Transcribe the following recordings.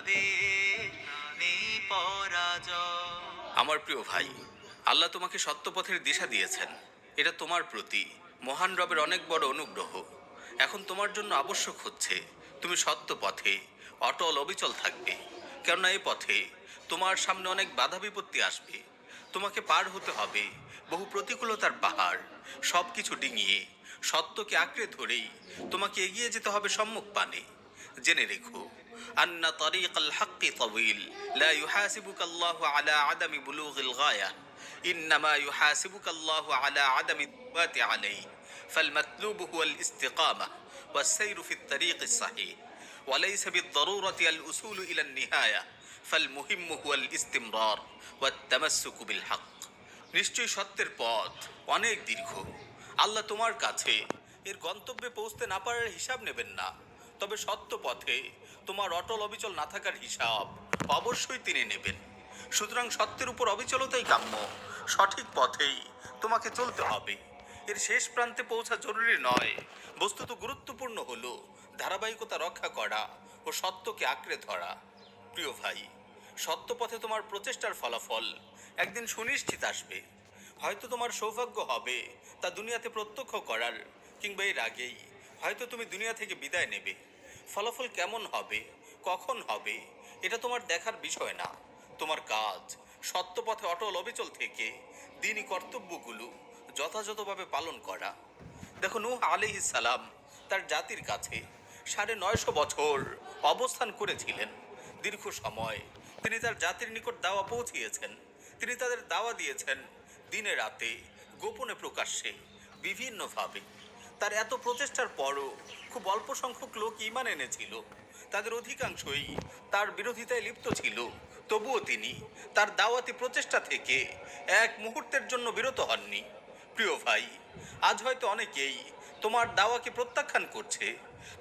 নেই পরাজয়। আমার প্রিয় ভাই, আল্লাহ তোমাকে সত্য পথের দিশা দিয়েছেন। এটা তোমার প্রতি মহান রবের অনেক বড় অনুগ্রহ। এখন তোমার জন্য আবশ্যক হচ্ছে তুমি সত্য পথে অটল অবিচল থাকবে। কেননা এই পথে তোমার সামনে অনেক বাধা বিপত্তি আসবে। তোমাকে পার হতে হবে বহু প্রতিকূলতার পাহাড়। সব কিছু ডিঙিয়ে সত্যকে আঁকড়ে ধরেই তোমাকে এগিয়ে যেতে হবে সম্মুখ পানে। জেনে রেখো, আন্না তারিকাল হাক্কি তাওয়িল, লা ইউহাসিবুকা আল্লাহু আলা আদামি বুলুগিল গায়া, ইন্নামা ইউহাসিবুকা আল্লাহু আলা আদামি الثبات عليه فالمطلوب هو الاستقامة والسير في الطريق الصحيح وليس بالضرورة الوصول إلى النهاية فالمهم هو الاستمرار والتمسك بالحق। নিশ্চয়ই সত্যের পথ অনেক দীর্ঘ। আল্লাহ তোমার কাছে এর গন্তব্যে পৌঁছতে না পারার হিসাব নেবেন না, তবে সত্য পথে তোমার অটল অবিচল না থাকার হিসাব অবশ্যই তিনি নেবেন। সুতরাং সত্যের উপর অবিচলতাই কাম্য। সঠিক পথেই তোমাকে চলতে হবে। এর শেষ প্রান্তে পৌঁছা জরুরি নয়, বস্তুত গুরুত্বপূর্ণ হলো ধারাবাহিকতা রক্ষা করা ও সত্যকে আঁকড়ে ধরা। প্রিয় ভাই, সত্য পথে তোমার প্রচেষ্টার ফলাফল একদিন সুনিশ্চিত আসবে। হয়তো তোমার সৌভাগ্য হবে তা দুনিয়াতে প্রত্যক্ষ করার, কিংবা এর আগেই হয়তো তুমি দুনিয়া থেকে বিদায় নেবে। ফলাফল কেমন হবে, কখন হবে, এটা তোমার দেখার বিষয় না। তোমার কাজ সত্য পথে অটল অবিচল থেকে দিনই কর্তব্যগুলো যথাযথভাবে পালন করা। দেখো, নূহ আলাইহিস সালাম তার জাতির কাছে ৯৫০ বছর অবস্থান করেছিলেন। দীর্ঘ সময় তিনি তার জাতির নিকট দাওয়া পৌঁছিয়েছেন। তিনি তাদের দাওয়া দিয়েছেন দিনে রাতে, গোপনে প্রকাশ্যে, বিভিন্নভাবে। তার এত প্রচেষ্টার পরও খুব অল্প সংখ্যক লোক ঈমান এনেছিল। তাদের অধিকাংশই তার বিরোধিতায় লিপ্ত ছিল। তবুও তিনি তার দাওয়াতি প্রচেষ্টা থেকে এক মুহূর্তের জন্য বিরত হননি। প্রিয় ভাই, আজ হয়তো অনেকেই তোমার দাওয়াকে প্রত্যাখ্যান করছে,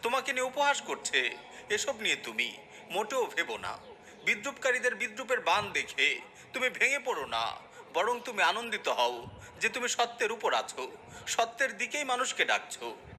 তোমাকে নিয়ে উপহাস করছে। এসব নিয়ে তুমি মোটেও ভেবো না। বিদ্রুপকারীদের বিদ্রুপের বাণ দেখে তুমি ভেঙে পড়ো না, বরং তুমি আনন্দিত হও যে তুমি সত্যের উপর আছো, সত্যের দিকেই মানুষকে ডাকছো।